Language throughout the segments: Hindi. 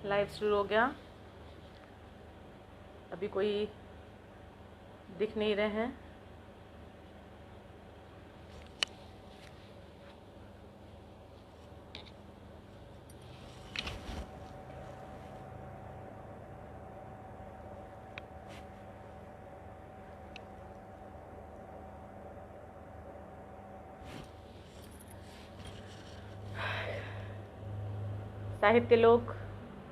लाइव शुरू हो गया। अभी कोई दिख नहीं रहे हैं। साहित्य लोक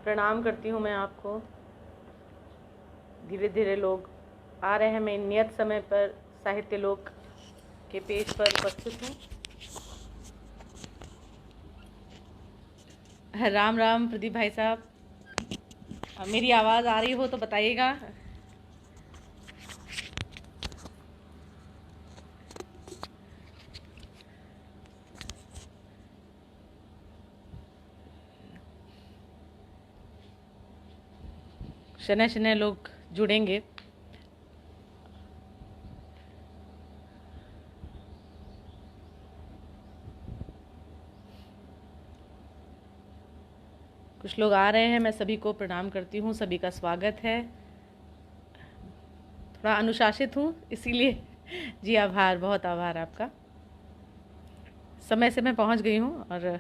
प्रणाम करती हूँ मैं आपको। धीरे धीरे लोग आ रहे हैं। मैं नियत समय पर साहित्य लोक के पेज पर उपस्थित हूँ। राम राम प्रदीप भाई साहब, मेरी आवाज़ आ रही हो तो बताइएगा। शनय शनय लोग जुड़ेंगे। कुछ लोग आ रहे हैं। मैं सभी को प्रणाम करती हूँ। सभी का स्वागत है। थोड़ा अनुशासित हूँ इसीलिए जी आभार, बहुत आभार आपका। समय से मैं पहुँच गई हूँ और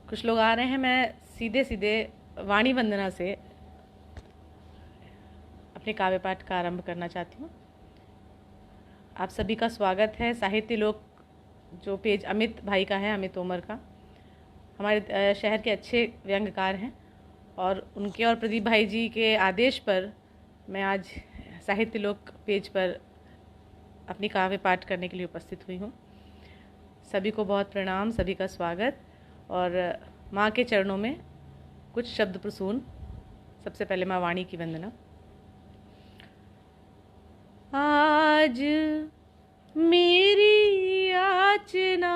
कुछ लोग आ रहे हैं। मैं सीधे सीधे वाणी वंदना से अपने काव्य पाठ का आरंभ करना चाहती हूँ। आप सभी का स्वागत है। साहित्य लोक जो पेज अमित भाई का है, अमित तोमर का, हमारे शहर के अच्छे व्यंग्यकार हैं और उनके और प्रदीप भाई जी के आदेश पर मैं आज साहित्य लोक पेज पर अपनी काव्य पाठ करने के लिए उपस्थित हुई हूँ। सभी को बहुत प्रणाम, सभी का स्वागत और माँ के चरणों में कुछ शब्द प्रसून। सबसे पहले माँ वाणी की वंदना। आज मेरी याचना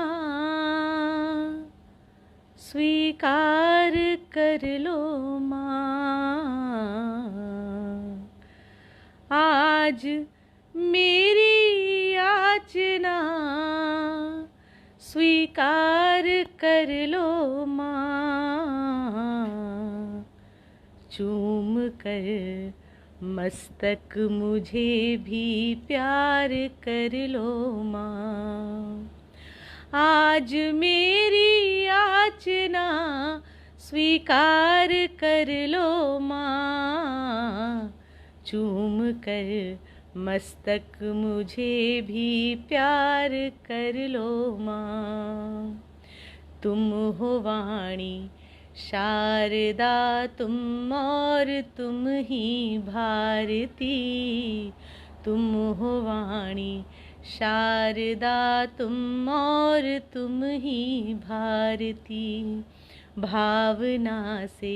स्वीकार कर लो माँ। आज मेरी याचना स्वीकार कर लो माँ। चूम कर मस्तक मुझे भी प्यार कर लो माँ। आज मेरी याचना स्वीकार कर लो माँ। चूम कर मस्तक मुझे भी प्यार कर लो माँ। तुम हो वाणी शारदा तुम और तुम ही भारती। तुम हो वाणी शारदा तुम और तुम ही भारती। भावना से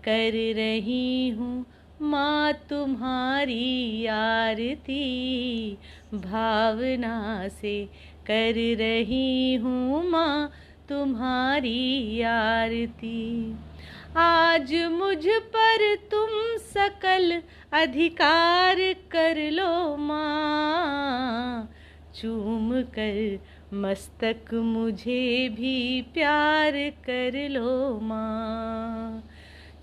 कर रही हूँ माँ तुम्हारी आरती। भावना से कर रही हूँ माँ तुम्हारी आरती। आज मुझ पर तुम सकल अधिकार कर लो माँ। चूम कर मस्तक मुझे भी प्यार कर लो माँ।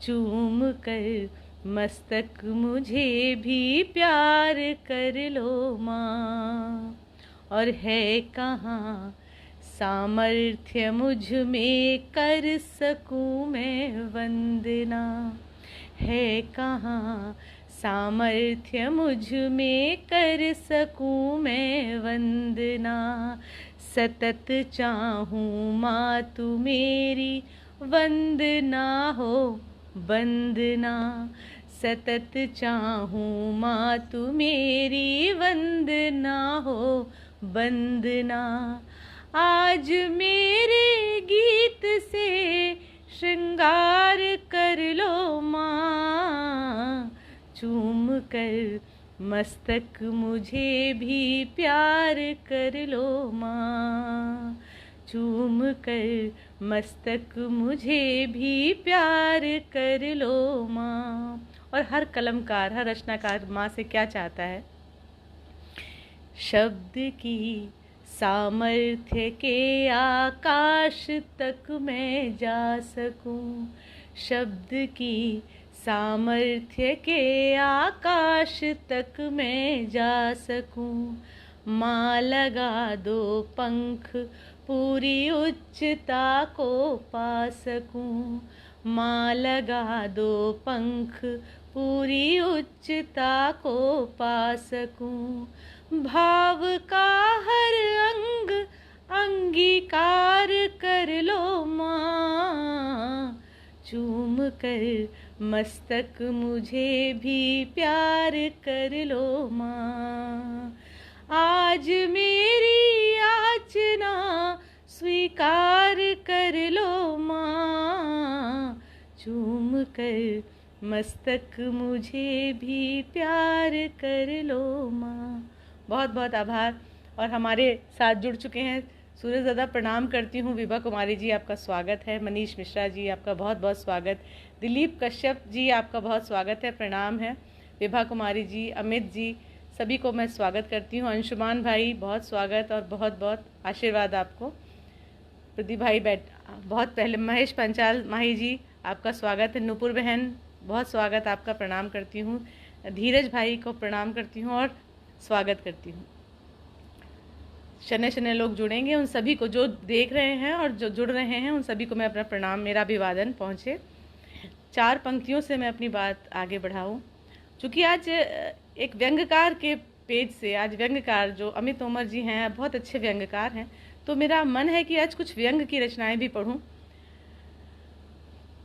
चूम कर मस्तक मुझे भी प्यार कर लो माँ। और है कहाँ सामर्थ्य मुझ में कर सकूं मैं वंदना। है कहाँ सामर्थ्य मुझ में कर सकूं मैं वंदना। सतत चाहूँ माँ तू मेरी वंदना हो वंदना। सतत चाहूँ माँ तू मेरी वंदना हो वंदना। आज मेरे गीत से श्रृंगार कर लो माँ। चूम कर मस्तक मुझे भी प्यार कर लो माँ। चूम कर मस्तक मुझे भी प्यार कर लो माँ। और हर कलमकार, हर रचनाकार माँ से क्या चाहता है? शब्द की सामर्थ्य के आकाश तक मैं जा सकूं, शब्द की सामर्थ्य के आकाश तक मैं जा सकूं। माँ लगा दो पंख पूरी उच्चता को पा सकूं, माँ लगा दो पंख पूरी उच्चता को पा सकूं। भाव का हर अंग अंगीकार कर लो माँ, चूम कर मस्तक मुझे भी प्यार कर लो माँ। आज मेरी याचना स्वीकार कर लो माँ, चूम कर मस्तक मुझे भी प्यार कर लो माँ। बहुत बहुत आभार। और हमारे साथ जुड़ चुके हैं सूरजदादा, प्रणाम करती हूँ। विभा कुमारी जी, आपका स्वागत है। मनीष मिश्रा जी, आपका बहुत बहुत स्वागत। दिलीप कश्यप जी, आपका बहुत स्वागत है, प्रणाम है। विभा कुमारी जी, अमित जी, सभी को मैं स्वागत करती हूँ। अंशुमान भाई, बहुत स्वागत और बहुत बहुत आशीर्वाद आपको। प्रदीप भाई बहुत पहले। महेश पंचाल माही जी, आपका स्वागत है। नुपुर बहन, बहुत स्वागत आपका, प्रणाम करती हूँ। धीरज भाई को प्रणाम करती हूँ और स्वागत करती हूँ। शने शने लोग जुड़ेंगे, उन सभी को जो देख रहे हैं और जो जुड़ रहे हैं उन सभी को मैं अपना प्रणाम, मेरा अभिवादन पहुँचे। 4 पंक्तियों से मैं अपनी बात आगे बढ़ाऊँ। चूँकि आज एक व्यंग्यकार के पेज से, आज व्यंग्यकार जो अमित तोमर जी हैं, बहुत अच्छे व्यंग्यकार हैं, तो मेरा मन है कि आज कुछ व्यंग्य की रचनाएं भी पढ़ूं।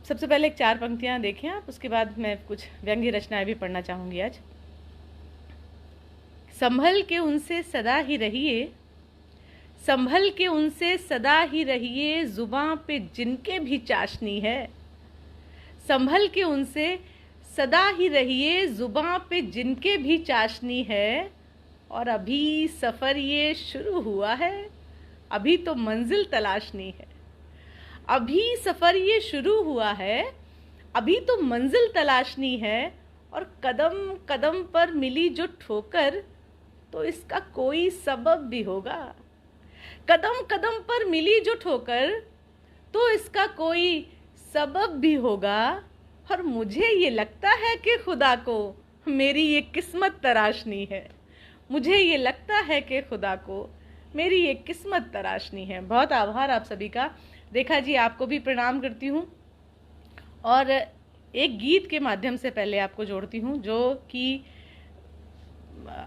सबसे पहले 4 पंक्तियां देखें आप, उसके बाद मैं कुछ व्यंग्य रचनाएं भी पढ़ना चाहूँगी आज। संभल के उनसे सदा ही रहिए, संभल के उनसे सदा ही रहिए, जुबां पे जिनके भी चाशनी है। संभल के उनसे सदा ही रहिए, जुबां पे जिनके भी चाशनी है। और अभी सफ़र ये शुरू हुआ है, अभी तो मंजिल तलाशनी है। अभी सफ़र ये शुरू हुआ है, अभी तो मंजिल तलाशनी है। और कदम कदम पर मिली जो ठोकर, तो इसका कोई सबब भी होगा। कदम कदम पर मिली जो ठोकर, तो इसका कोई सबब भी होगा। और मुझे ये लगता है कि खुदा को मेरी ये किस्मत तराशनी है। मुझे ये लगता है कि खुदा को मेरी ये किस्मत तराशनी है। बहुत आभार आप सभी का। रेखा जी, आपको भी प्रणाम करती हूँ। और एक गीत के माध्यम से पहले आपको जोड़ती हूँ, जो कि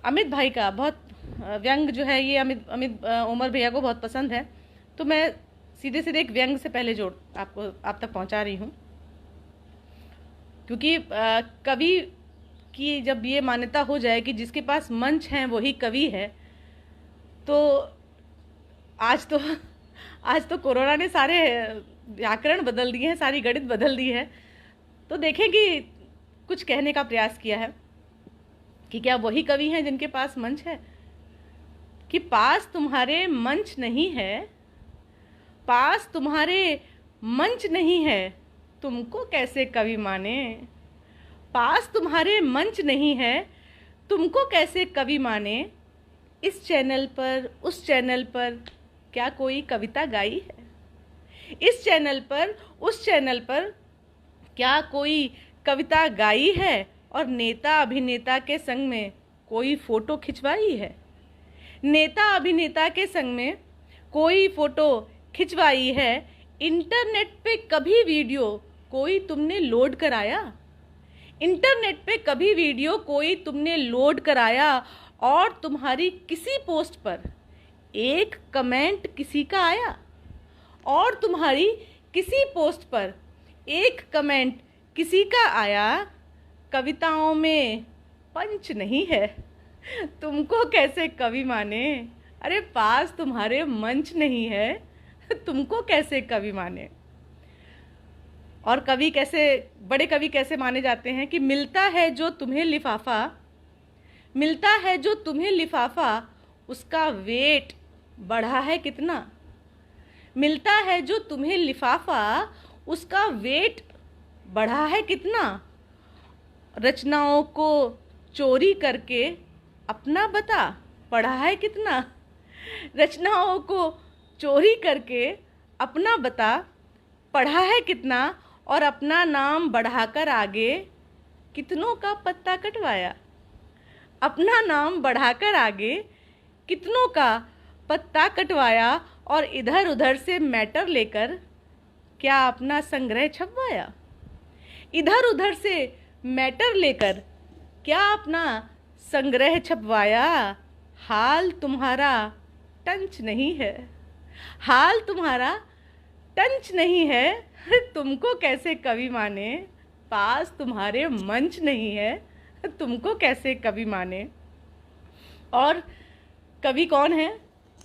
अमित भाई का बहुत व्यंग जो है, ये अमित उमर भैया को बहुत पसंद है, तो मैं सीधे सीधे एक व्यंग से पहले आप तक पहुँचा रही हूँ। क्योंकि कवि की जब ये मान्यता हो जाए कि जिसके पास मंच है वही कवि है, तो आज तो कोरोना ने सारे व्याकरण बदल दिए हैं, सारी गणित बदल दी है। तो देखें कि कुछ कहने का प्रयास किया है कि क्या वही कवि हैं जिनके पास मंच है। कि पास तुम्हारे मंच नहीं है, पास तुम्हारे मंच नहीं है, तुमको कैसे कवि माने। पास तुम्हारे मंच नहीं है, तुमको कैसे कवि माने। इस चैनल पर उस चैनल पर क्या कोई कविता गाई है। इस चैनल पर उस चैनल पर क्या कोई कविता गाई है। और नेता अभिनेता के संग में कोई फोटो खिंचवाई है। नेता अभिनेता के संग में कोई फोटो खिंचवाई है। इंटरनेट पे कभी वीडियो कोई तुमने लोड कराया। इंटरनेट पे कभी वीडियो कोई तुमने लोड कराया। और तुम्हारी किसी पोस्ट पर एक कमेंट किसी का आया। और तुम्हारी किसी पोस्ट पर एक कमेंट किसी का आया। कविताओं में पंच नहीं है, तुमको कैसे कवि माने। अरे पास तुम्हारे मंच नहीं है, तुमको कैसे कवि माने। और कवि कैसे, बड़े कवि कैसे माने जाते हैं कि मिलता है जो तुम्हें लिफाफा, मिलता है जो तुम्हें लिफाफा, उसका वेट बढ़ा है कितना। मिलता है जो तुम्हें लिफाफा, उसका वेट बढ़ा है कितना। रचनाओं को चोरी करके अपना बता, पढ़ा है कितना। रचनाओं को चोरी करके अपना बता, पढ़ा है कितना। और अपना नाम बढ़ाकर आगे कितनों का पत्ता कटवाया। अपना नाम बढ़ाकर आगे कितनों का पत्ता कटवाया। और इधर उधर से मैटर लेकर क्या अपना संग्रह छपवाया। इधर उधर से मैटर लेकर क्या अपना संग्रह छपवाया। हाल तुम्हारा टंच नहीं है, हाल तुम्हारा टंच नहीं है। तुमको कैसे कवि माने, पास तुम्हारे मंच नहीं है। तुमको कैसे कवि माने। और कवि कौन है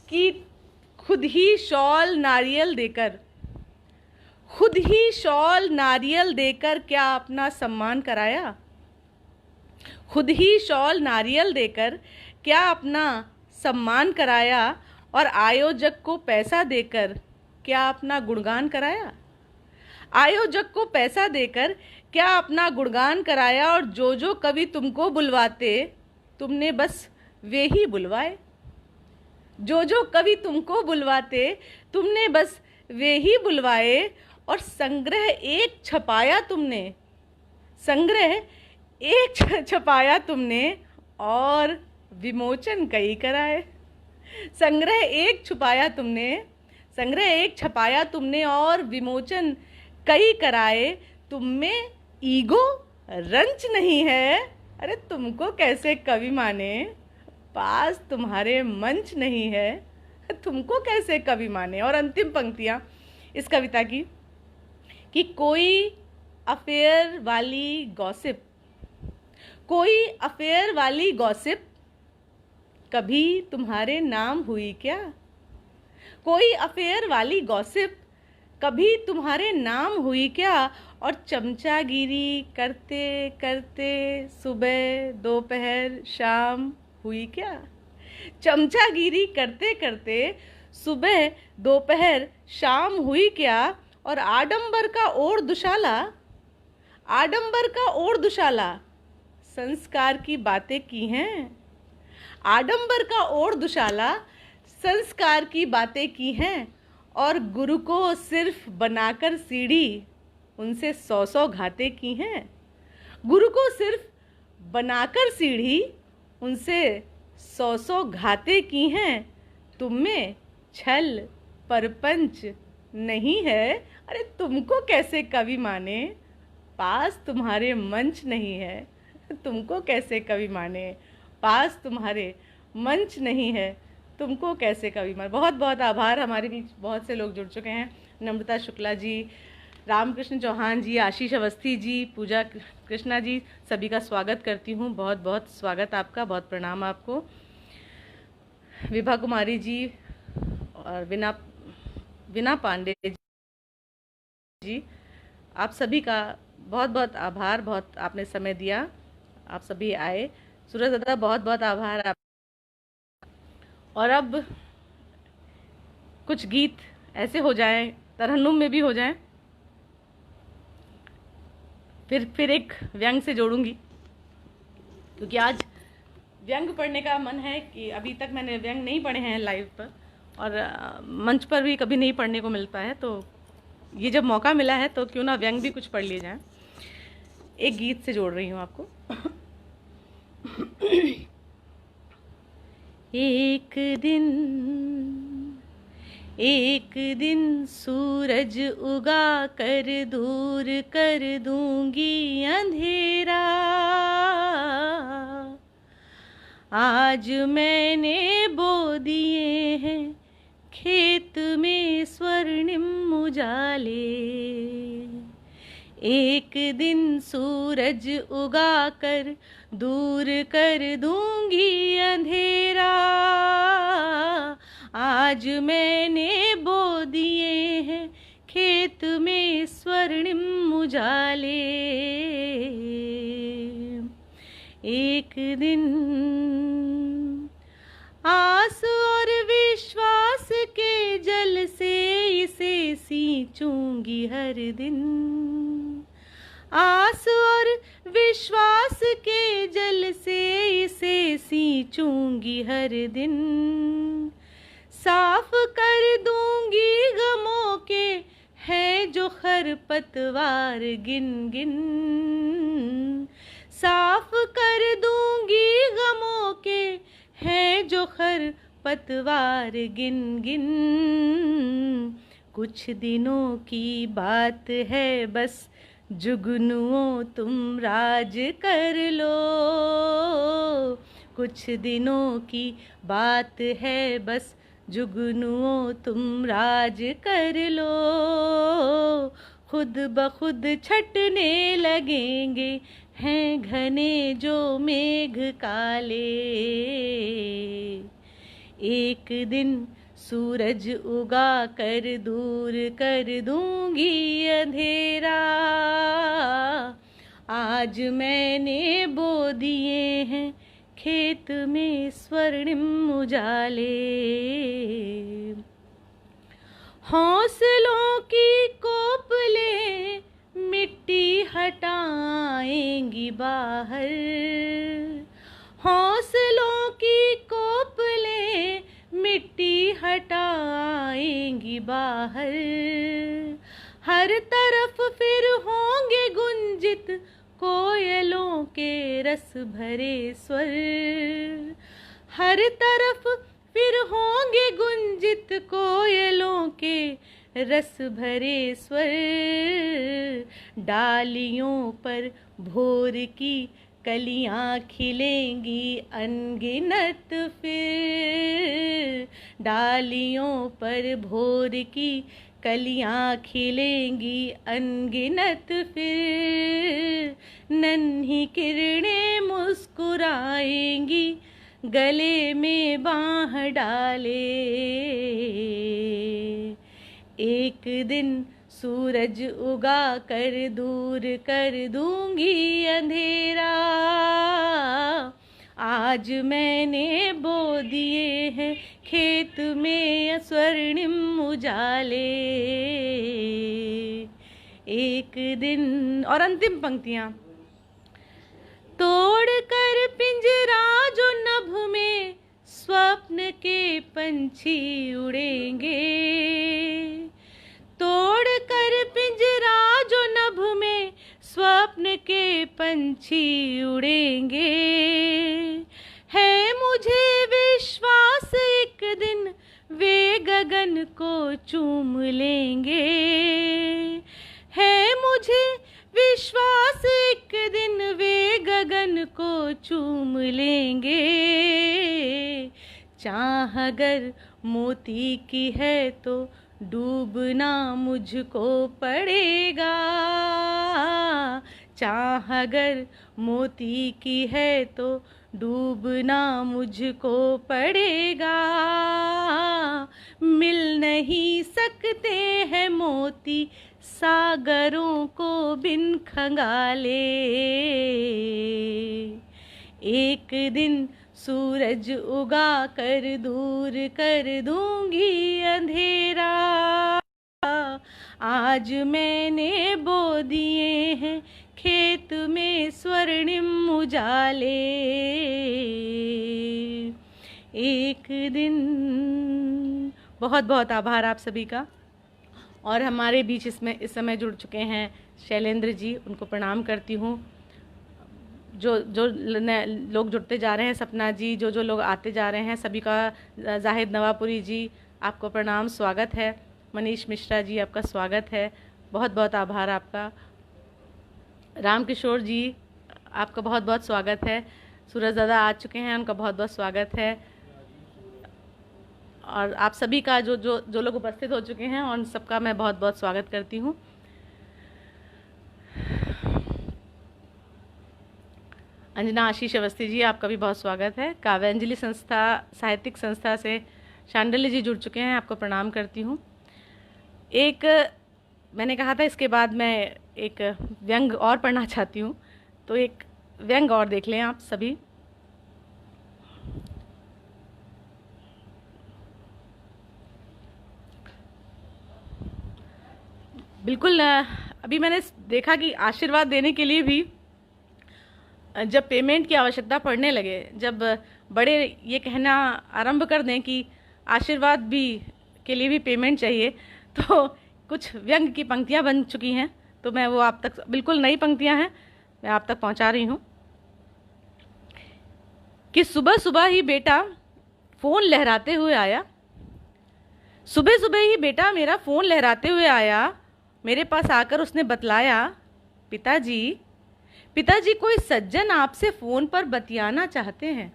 कि खुद ही शॉल नारियल देकर, खुद ही शॉल नारियल देकर क्या अपना सम्मान कराया। खुद ही शॉल नारियल देकर क्या अपना सम्मान कराया। और आयोजक को पैसा देकर क्या अपना गुणगान कराया। आयोजक को पैसा देकर क्या अपना गुणगान कराया। और जो कवि तुमको बुलवाते तुमने बस वे ही बुलवाए। जो कवि तुमको बुलवाते तुमने बस वे ही बुलवाए। और संग्रह एक छपाया तुमने, संग्रह एक छपाया तुमने और विमोचन कई कराए। संग्रह एक छुपाया तुमने, संग्रह एक छपाया तुमने और विमोचन कई कराए। तुम में ईगो रंच नहीं है। अरे तुमको कैसे कवि माने, पास तुम्हारे मंच नहीं है। तुमको कैसे कवि माने। और अंतिम पंक्तियां इस कविता की कि कोई अफेयर वाली गॉसिप, कोई अफेयर वाली गॉसिप कभी तुम्हारे नाम हुई क्या। कोई अफेयर वाली गॉसिप कभी तुम्हारे नाम हुई क्या। और चमचागिरी करते करते सुबह दोपहर शाम हुई क्या। चमचागिरी करते करते सुबह दोपहर शाम हुई क्या। और आडंबर का और दुशाला, आडंबर का और दुशाला संस्कार की बातें की हैं। आडंबर का और दुशाला संस्कार की बातें की हैं। और गुरु को सिर्फ बनाकर सीढ़ी उनसे 100 घाते की हैं। गुरु को सिर्फ बनाकर सीढ़ी उनसे 100 घाते की हैं। तुम में छल परपंच नहीं है। अरे तुमको कैसे कवि माने, पास तुम्हारे मंच नहीं है। तुमको कैसे कवि माने, पास तुम्हारे मंच नहीं है। तुमको कैसे कवि माने। बहुत बहुत आभार। हमारे बीच बहुत से लोग जुड़ चुके हैं। नम्रता शुक्ला जी, रामकृष्ण चौहान जी, आशीष अवस्थी जी, पूजा कृष्णा जी, सभी का स्वागत करती हूँ। बहुत बहुत स्वागत आपका, बहुत प्रणाम आपको। विभा कुमारी जी और विना पांडे जी, आप सभी का बहुत बहुत आभार। बहुत आपने समय दिया, आप सभी आए। सूरज दादा बहुत बहुत आभार आप। और अब कुछ गीत ऐसे हो जाएं, तरन्नुम में भी हो जाएं, फिर एक व्यंग से जोड़ूंगी, क्योंकि आज व्यंग पढ़ने का मन है। कि अभी तक मैंने व्यंग नहीं पढ़े हैं लाइव पर, और मंच पर भी कभी नहीं पढ़ने को मिलता है। तो ये जब मौका मिला है तो क्यों ना व्यंग भी कुछ पढ़ लिए जाए। एक गीत से जोड़ रही हूँ आपको। एक दिन सूरज उगा कर दूर कर दूंगी अंधेरा। आज मैंने बो दिए हैं खेत में स्वर्णिम उजाले। एक दिन सूरज उगा कर दूर कर दूंगी अंधेरा। आज मैंने बो दिए हैं खेत में स्वर्णिम उजाले। एक दिन आस और विश्वास के जल से इस सींचूंगी हर दिन। आस और विश्वास के जल से इसे सींचूंगी हर दिन। साफ कर दूंगी गमों के है जो खरपतवार गिन गिन। साफ कर दूंगी गमों के है जो खरपतवार गिन गिन। कुछ दिनों की बात है बस जुगनुओं तुम राज कर लो। कुछ दिनों की बात है बस जुगनुओं तुम राज कर लो। खुद ब खुद छटने लगेंगे हैं घने जो मेघ काले। एक दिन सूरज उगा कर दूर कर दूंगी अंधेरा। आज मैंने बो दिए हैं खेत में स्वर्णिम उजाले। हौसलों की कोपले मिट्टी हटाएंगी बाहर। हौसलों की कोपले मिट्टी हटाएंगी बाहर। हर तरफ फिर होंगे गुंजित कोयलों के रस भरे स्वर। हर तरफ फिर होंगे गुंजित कोयलों के रस भरे स्वर। डालियों पर भोर की कलियां खिलेंगी अनगिनत फिर। डालियों पर भोर की कलियां खिलेंगी अनगिनत फिर। नन्ही किरणें मुस्कुराएंगी गले में बाँह डाले। एक दिन सूरज उगा कर दूर कर दूंगी अंधेरा। आज मैंने बो दिए हैं खेत में स्वर्णिम उजाले। एक दिन, और अंतिम पंक्तियां। तोड़ कर पिंजरा जो नभ में स्वप्न के पंछी उड़ेंगे। तोड़ कर पिंजरा जो नभ में स्वप्न के पंछी उड़ेंगे। है मुझे विश्वास एक दिन वे गगन को चूम लेंगे। है मुझे विश्वास एक दिन वे गगन को चूम लेंगे। चाह अगर मोती की है तो डूबना मुझको पड़ेगा। चाह अगर मोती की है तो डूबना मुझको पड़ेगा। मिल नहीं सकते हैं मोती सागरों को बिन खंगाले। एक दिन सूरज उगा कर दूर कर दूंगी अंधेरा। आज मैंने बो दिए हैं खेत में स्वर्णिम उजाले। एक दिन। बहुत बहुत आभार आप सभी का। और हमारे बीच इस समय जुड़ चुके हैं शैलेंद्र जी, उनको प्रणाम करती हूँ। जो लोग जुड़ते जा रहे हैं, सपना जी, जो लोग आते जा रहे हैं, सभी का, जाहिद नवापुरी जी आपको प्रणाम, स्वागत है। मनीष मिश्रा जी आपका स्वागत है, बहुत बहुत आभार आपका। राम किशोर जी आपका बहुत बहुत स्वागत है। सूरज दादा आ चुके हैं, उनका बहुत बहुत स्वागत है। और आप सभी का जो लोग उपस्थित हो चुके हैं, उन सबका मैं बहुत बहुत स्वागत करती हूँ। अंजना आशीष अवस्थी जी आपका भी बहुत स्वागत है। काव्यांजलि संस्था, साहित्यिक संस्था से शांडिल्य जी जुड़ चुके हैं, आपको प्रणाम करती हूँ। मैंने कहा था इसके बाद मैं एक व्यंग और पढ़ना चाहती हूँ, तो एक व्यंग और देख लें आप सभी। बिल्कुल अभी मैंने देखा कि आशीर्वाद देने के लिए भी जब पेमेंट की आवश्यकता पड़ने लगे, जब बड़े ये कहना आरंभ कर दें कि आशीर्वाद भी के लिए भी पेमेंट चाहिए, तो कुछ व्यंग की पंक्तियां बन चुकी हैं। तो मैं वो आप तक, बिल्कुल नई पंक्तियां हैं, मैं आप तक पहुंचा रही हूं कि सुबह सुबह ही बेटा फ़ोन लहराते हुए आया, सुबह सुबह ही बेटा मेरा फ़ोन लहराते हुए आया, मेरे पास आकर उसने बतलाया, पिताजी पिताजी कोई सज्जन आपसे फ़ोन पर बतियाना चाहते हैं,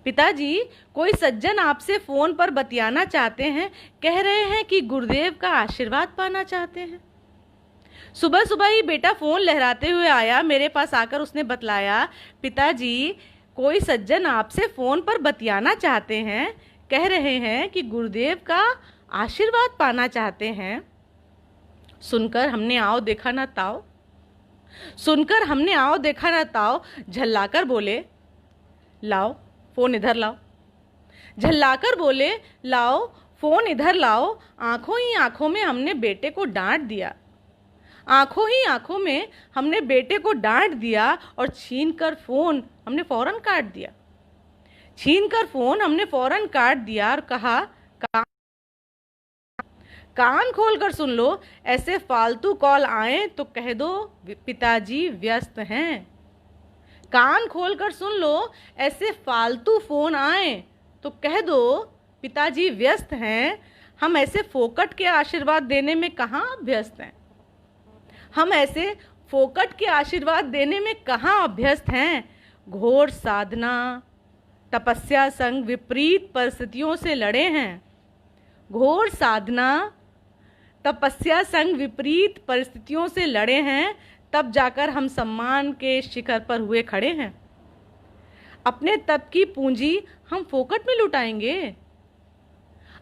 पिताजी कोई सज्जन आपसे फ़ोन पर बतियाना चाहते हैं, कह रहे हैं कि गुरुदेव का आशीर्वाद पाना चाहते हैं। सुबह सुबह ही बेटा फ़ोन लहराते हुए आया, मेरे पास आकर उसने बतलाया, पिताजी कोई सज्जन आपसे फ़ोन पर बतियाना चाहते हैं, कह रहे हैं कि गुरुदेव का आशीर्वाद पाना चाहते हैं। सुनकर हमने आओ देखा ना ताओ, सुनकर हमने आओ देखा ना ताओ, झल्लाकर बोले लाओ फ़ोन इधर लाओ, झल्लाकर बोले लाओ फ़ोन इधर लाओ। आंखों ही आंखों में हमने बेटे को डांट दिया, आंखों ही आंखों में हमने बेटे को डांट दिया और छीनकर फ़ोन हमने फ़ौरन काट दिया, छीनकर फ़ोन हमने फ़ौरन काट दिया और कहा, कान खोलकर सुन लो, ऐसे फालतू कॉल आए तो कह दो पिताजी व्यस्त हैं। कान खोलकर सुन लो, ऐसे फालतू फ़ोन आए तो कह दो पिताजी व्यस्त हैं। हम ऐसे फोकट के आशीर्वाद देने में कहाँ अभ्यस्त हैं, हम ऐसे फोकट के आशीर्वाद देने में कहाँ अभ्यस्त हैं। घोर साधना तपस्या संग विपरीत परिस्थितियों से लड़े हैं, घोर साधना तपस्या संग विपरीत परिस्थितियों से लड़े हैं, तब जाकर हम सम्मान के शिखर पर हुए खड़े हैं। अपने तप की पूंजी हम फोकट में लुटाएंगे,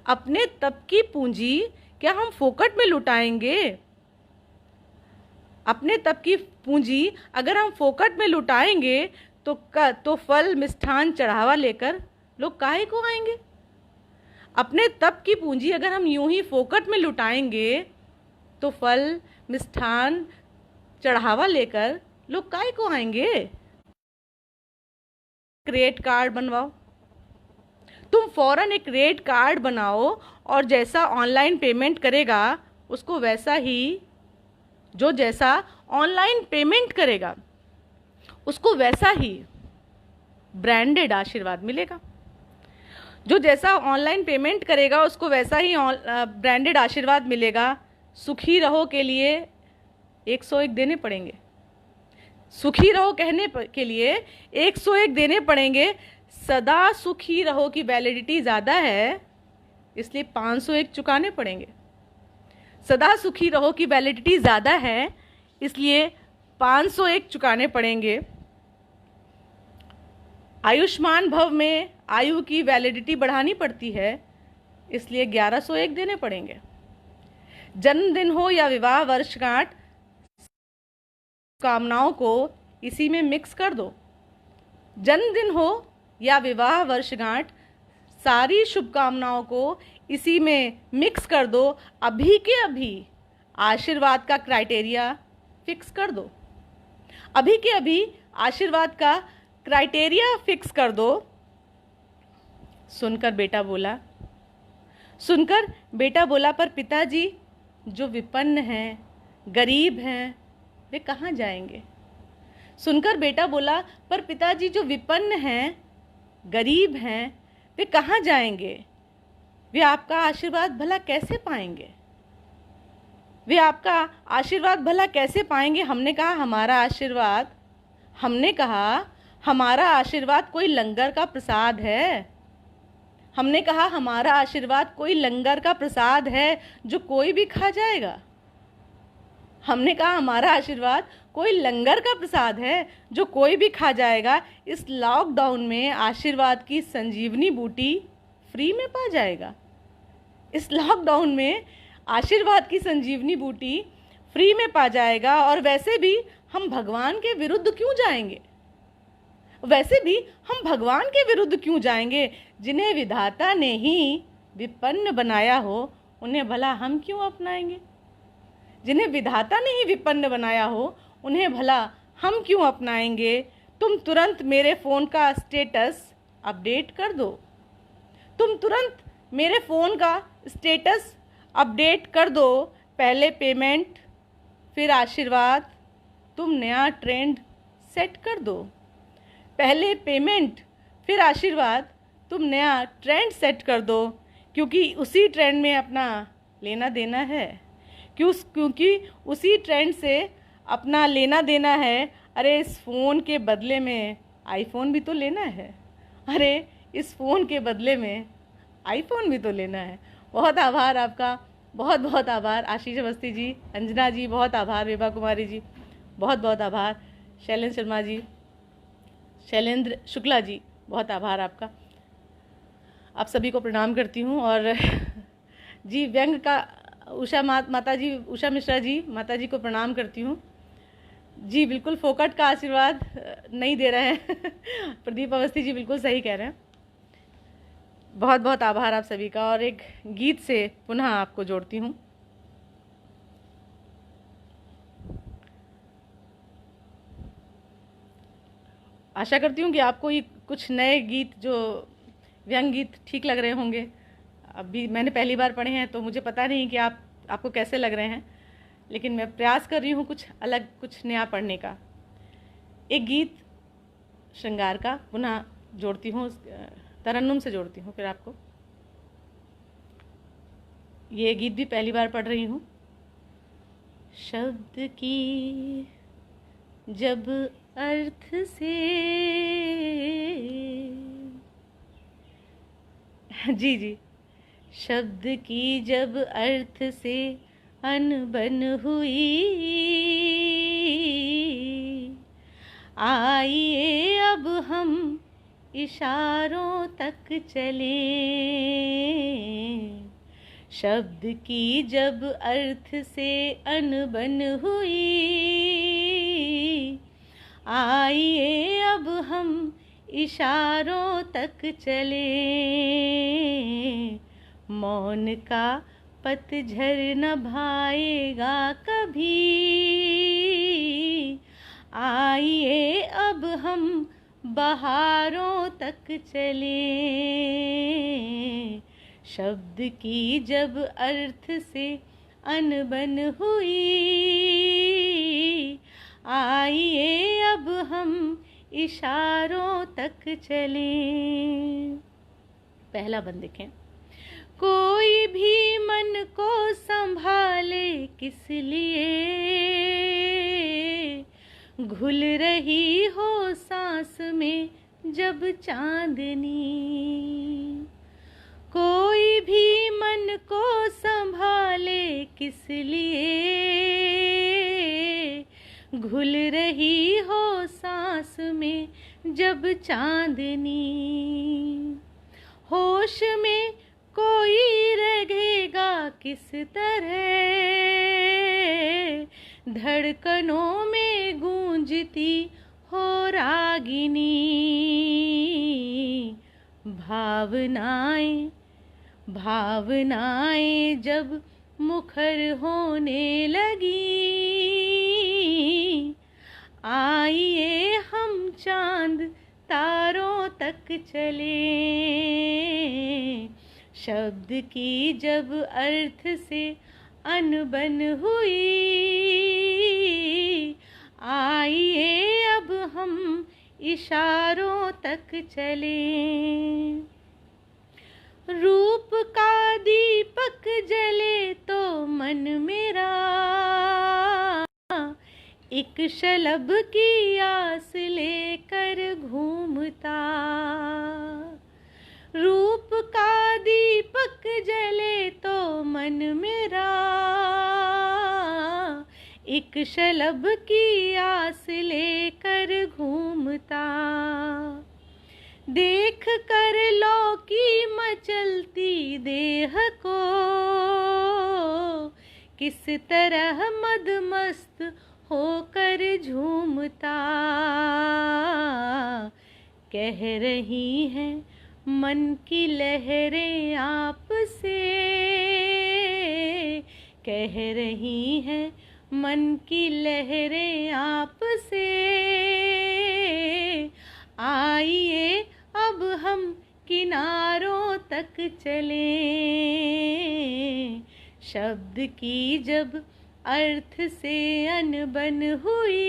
अपने तप की पूंजी क्या हम फोकट में लुटाएंगे। अपने तप की पूंजी अगर हम फोकट में लुटाएंगे तो फल मिष्ठान चढ़ावा लेकर लोग काहे को आएंगे। अपने तप की पूंजी अगर हम यूं ही फोकट में लुटाएंगे तो फल मिष्ठान चढ़ावा लेकर लोग काहे को आएंगे। क्रेडिट कार्ड बनवाओ, तुम फौरन एक क्रेडिट कार्ड बनाओ और जैसा ऑनलाइन पेमेंट करेगा उसको वैसा ही, जो जैसा ऑनलाइन पेमेंट करेगा उसको वैसा ही ब्रांडेड आशीर्वाद मिलेगा, जो जैसा ऑनलाइन पेमेंट करेगा उसको वैसा ही ब्रांडेड आशीर्वाद मिलेगा। सुखी रहो के लिए 101 देने पड़ेंगे, सुखी रहो कहने के लिए 101 देने पड़ेंगे। सदा सुखी रहो की वैलिडिटी ज़्यादा है इसलिए 501 चुकाने पड़ेंगे, सदा सुखी रहो की वैलिडिटी ज़्यादा है इसलिए 501 चुकाने पड़ेंगे। आयुष्मान भव में आयु की वैलिडिटी बढ़ानी पड़ती है इसलिए 1101 देने पड़ेंगे। जन्मदिन हो या विवाह वर्षगांठ, कामनाओं को इसी में मिक्स कर दो। जन्मदिन हो या विवाह वर्षगांठ, सारी शुभकामनाओं को इसी में मिक्स कर दो। अभी के अभी आशीर्वाद का क्राइटेरिया फिक्स कर दो, अभी के अभी आशीर्वाद का क्राइटेरिया फिक्स कर दो। सुनकर बेटा बोला पर पिताजी जो विपन्न हैं, गरीब हैं, वे कहाँ जाएंगे। सुनकर बेटा बोला पर पिताजी जो विपन्न हैं, गरीब हैं, वे कहाँ जाएंगे। वे आपका आशीर्वाद भला कैसे पाएंगे, वे आपका आशीर्वाद भला कैसे पाएंगे। हमने कहा हमारा आशीर्वाद कोई लंगर का प्रसाद है, हमने कहा हमारा आशीर्वाद कोई लंगर का प्रसाद है जो कोई भी खा जाएगा। हमने कहा हमारा आशीर्वाद कोई लंगर का प्रसाद है जो कोई भी खा जाएगा। इस लॉकडाउन में आशीर्वाद की संजीवनी बूटी फ्री में पा जाएगा, इस लॉकडाउन में आशीर्वाद की संजीवनी बूटी फ्री में पा जाएगा। और वैसे भी हम भगवान के विरुद्ध क्यों जाएंगे, वैसे भी हम भगवान के विरुद्ध क्यों जाएंगे। जिन्हें विधाता ने ही विपन्न बनाया हो उन्हें भला हम क्यों अपनाएंगे, जिन्हें विधाता ने ही विपन्न बनाया हो, उन्हें भला हम क्यों अपनाएंगे। तुम तुरंत मेरे फ़ोन का स्टेटस अपडेट कर दो। तुम तुरंत मेरे फ़ोन का स्टेटस अपडेट कर दो। पहले पेमेंट फिर आशीर्वाद, तुम नया ट्रेंड सेट कर दो। पहले पेमेंट फिर आशीर्वाद, तुम नया ट्रेंड सेट कर दो। क्योंकि उसी ट्रेंड में अपना लेना देना है, क्योंकि उसी ट्रेंड से अपना लेना देना है। अरे इस फ़ोन के बदले में आईफोन भी तो लेना है। अरे इस फ़ोन के बदले में आईफोन भी तो लेना है। बहुत आभार आपका, बहुत बहुत आभार आशीष अवस्थी जी, अंजना जी, बहुत आभार विभा कुमारी जी, बहुत बहुत आभार शैलेंद्र शर्मा जी, शैलेंद्र शुक्ला जी, बहुत आभार आपका। आप सभी को प्रणाम करती हूँ। और जी व्यंग का उषा माता जी, उषा मिश्रा जी, माता जी को प्रणाम करती हूँ। जी बिल्कुल फोकट का आशीर्वाद नहीं दे रहे हैं प्रदीप अवस्थी जी बिल्कुल सही कह रहे हैं। बहुत बहुत आभार आप सभी का। और एक गीत से पुनः आपको जोड़ती हूँ। आशा करती हूँ कि आपको ये कुछ नए गीत, जो व्यंग गीत, ठीक लग रहे होंगे। अभी मैंने पहली बार पढ़े हैं तो मुझे पता नहीं कि आपको कैसे लग रहे हैं, लेकिन मैं प्रयास कर रही हूँ कुछ अलग, कुछ नया पढ़ने का। एक गीत श्रृंगार का पुनः जोड़ती हूँ, तरन्नुम से जोड़ती हूँ फिर आपको। ये गीत भी पहली बार पढ़ रही हूँ। शब्द की जब अर्थ से, जी जी, शब्द की जब अर्थ से अनबन हुई, आइए अब हम इशारों तक चलें। शब्द की जब अर्थ से अनबन हुई, आइए अब हम इशारों तक चलें। मौन का पतझर न भाएगा कभी, आइए अब हम बहारों तक चलें। शब्द की जब अर्थ से अनबन हुई, आइए अब हम इशारों तक चलें। पहला बंद देखें। कोई भी मन को संभाले किस लिए, घुल रही हो सांस में जब चांदनी। कोई भी मन को संभाले किस लिए, घुल रही हो सांस में जब चांदनी। होश में कोई रहेगा किस तरह, धड़कनों में गूंजती हो रागिनी। भावनाएं भावनाएं जब मुखर होने लगी, आइए हम चांद तारों तक चलें। शब्द की जब अर्थ से अनबन हुई, आइए अब हम इशारों तक चलें। रूप का दीपक जले तो मन मेरा, एक शलभ की आस लेकर घूमता। रूप का दीपक जले तो मन मेरा, एक शलभ की आस लेकर घूमता। देख कर लो की मचलती देह को, किस तरह मदमस्त होकर झूमता। कह रही हैं मन की लहरें आपसे, कह रही हैं मन की लहरें आपसे, आइए अब हम किनारों तक चलें। शब्द की जब अर्थ से अनबन हुई,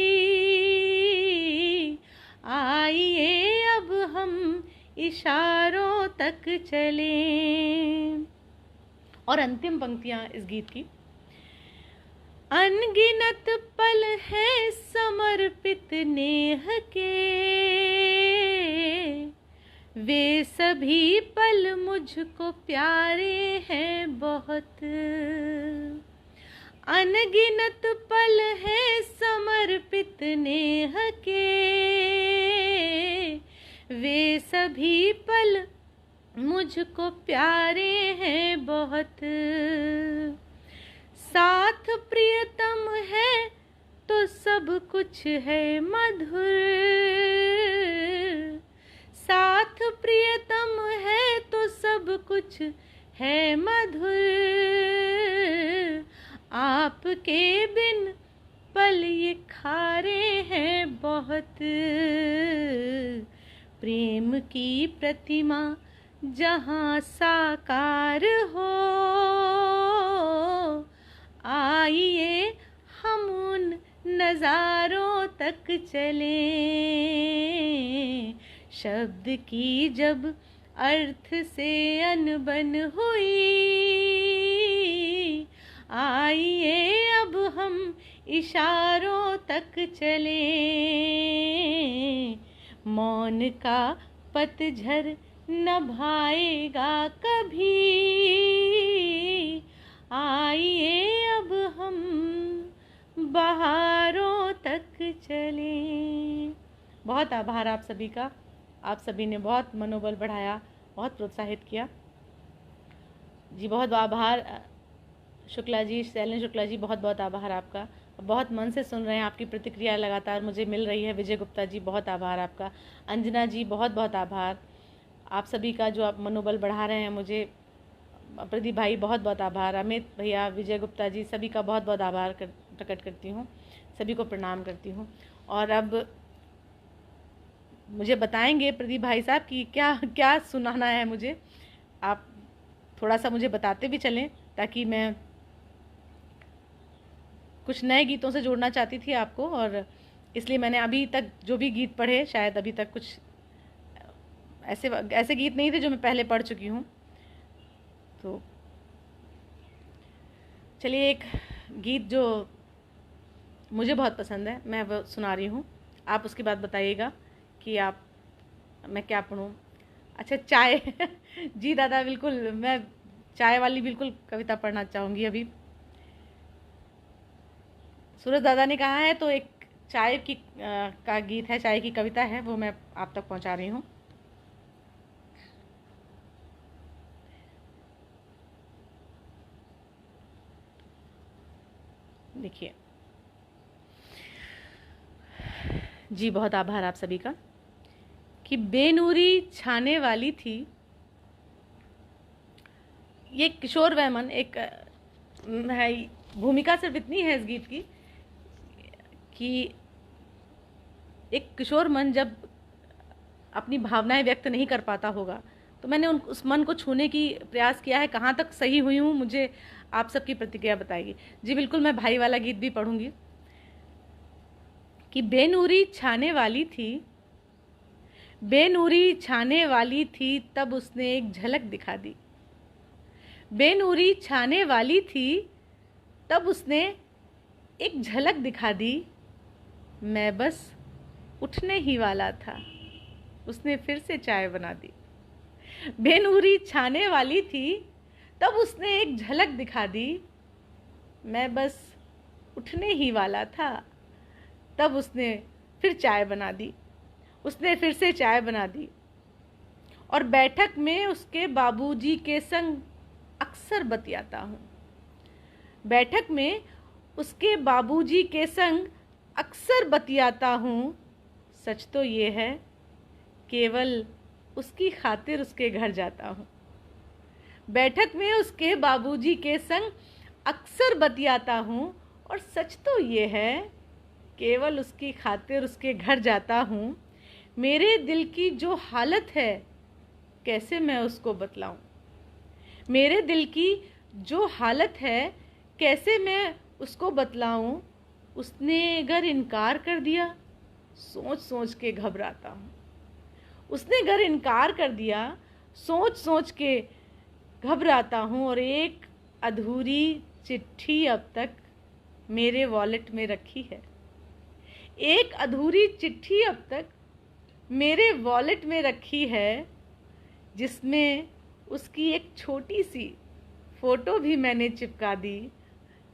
आइए अब हम इशारों तक चलें। और अंतिम पंक्तियां इस गीत की। अनगिनत पल है समर्पित नेह के, वे सभी पल मुझको प्यारे हैं बहुत। अनगिनत पल है समर्पित नेह के, वे सभी पल मुझको प्यारे हैं बहुत। साथ प्रियतम है तो सब कुछ है मधुर, साथ प्रियतम है तो सब कुछ है मधुर। आपके बिन पल ये खारे हैं बहुत। प्रेम की प्रतिमा जहाँ साकार हो, आइए हम उन नज़ारों तक चलें। शब्द की जब अर्थ से अनबन हुई, आइए अब हम इशारों तक चलें। मौन का पतझर न भाएगा कभी, आइए अब हम बहारों तक चलें। बहुत आभार आप सभी का। आप सभी ने बहुत मनोबल बढ़ाया, बहुत प्रोत्साहित किया जी। बहुत आभार शुक्ला जी, शैलेंद्र शुक्ला जी, बहुत बहुत आभार आपका। बहुत मन से सुन रहे हैं, आपकी प्रतिक्रिया लगातार मुझे मिल रही है। विजय गुप्ता जी, बहुत आभार आपका। अंजना जी, बहुत बहुत आभार आप सभी का, जो आप मनोबल बढ़ा रहे हैं मुझे। प्रदीप भाई, बहुत बहुत आभार। अमित भैया, विजय गुप्ता जी, सभी का बहुत बहुत आभार प्रकट करती हूँ, सभी को प्रणाम करती हूँ। और अब मुझे बताएंगे प्रदीप भाई साहब कि क्या क्या सुनाना है मुझे। आप थोड़ा सा मुझे बताते भी चलें, ताकि मैं कुछ नए गीतों से जोड़ना चाहती थी आपको। और इसलिए मैंने अभी तक जो भी गीत पढ़े, शायद अभी तक कुछ ऐसे गीत नहीं थे जो मैं पहले पढ़ चुकी हूँ। तो चलिए, एक गीत जो मुझे बहुत पसंद है मैं वो सुना रही हूँ। आप उसके बाद बताइएगा कि मैं क्या पढ़ूँ। अच्छा, चाय जी दादा, बिल्कुल मैं चाय वाली बिल्कुल कविता पढ़ना चाहूँगी अभी। सूरज दादा ने कहा है तो एक चाय की का गीत है, चाय की कविता है, वो मैं आप तक पहुँचा रही हूँ। देखिए जी, बहुत आभार आप सभी का। कि बेनूरी छाने वाली थी, ये किशोर वैमन एक है, भूमिका सिर्फ इतनी है इस गीत की कि एक किशोर मन जब अपनी भावनाएं व्यक्त नहीं कर पाता होगा, तो मैंने उस मन को छूने की प्रयास किया है। कहाँ तक सही हुई हूँ, मुझे आप सबकी प्रतिक्रिया बताएगी जी। बिल्कुल, मैं भाई वाला गीत भी पढ़ूंगी। कि बेनूरी छाने वाली थी, बेनूरी छाने वाली थी, तब उसने एक झलक दिखा दी। बेनूरी छाने वाली थी, तब उसने एक झलक दिखा दी। मैं बस उठने ही वाला था, उसने फिर से चाय बना दी। बेनूरी छाने वाली थी, तब उसने एक झलक दिखा दी। मैं बस उठने ही वाला था, तब उसने फिर चाय बना दी। उसने फिर से चाय बना दी। और बैठक में उसके बाबूजी के संग अक्सर बतियाता हूँ। बैठक में उसके बाबूजी के संग अक्सर बतियाता हूँ। सच तो ये है, केवल उसकी खातिर उसके घर जाता हूँ। बैठक में उसके बाबूजी के संग अक्सर बतियाता हूँ, और सच तो ये है केवल उसकी खातिर उसके घर जाता हूँ। मेरे दिल की जो हालत है कैसे मैं उसको बतलाऊँ, मेरे दिल की जो हालत है कैसे मैं उसको बतलाऊँ। उसने अगर इनकार कर दिया सोच सोच के घबराता हूँ, उसने अगर इनकार कर दिया सोच सोच के घबराता हूँ। और एक अधूरी चिट्ठी अब तक मेरे वॉलेट में रखी है, एक अधूरी चिट्ठी अब तक मेरे वॉलेट में रखी है, जिसमें उसकी एक छोटी सी फ़ोटो भी मैंने चिपका दी।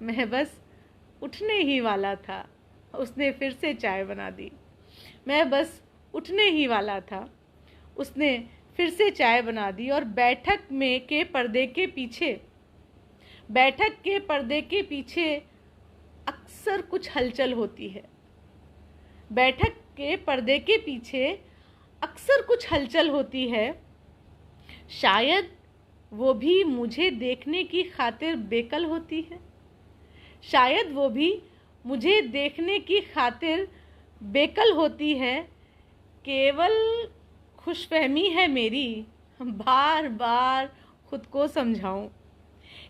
मैं बस उठने ही वाला था, उसने फिर से चाय बना दी। मैं बस उठने ही वाला था, उसने फिर से चाय बना दी। और बैठक के पर्दे के पीछे अक्सर कुछ हलचल होती है, बैठक के पर्दे के पीछे अक्सर कुछ हलचल होती है। शायद वो भी मुझे देखने की खातिर बेकल होती है, शायद वो भी मुझे देखने की खातिर बेकल होती है। केवल खुशफहमी है मेरी बार बार खुद को समझाऊं,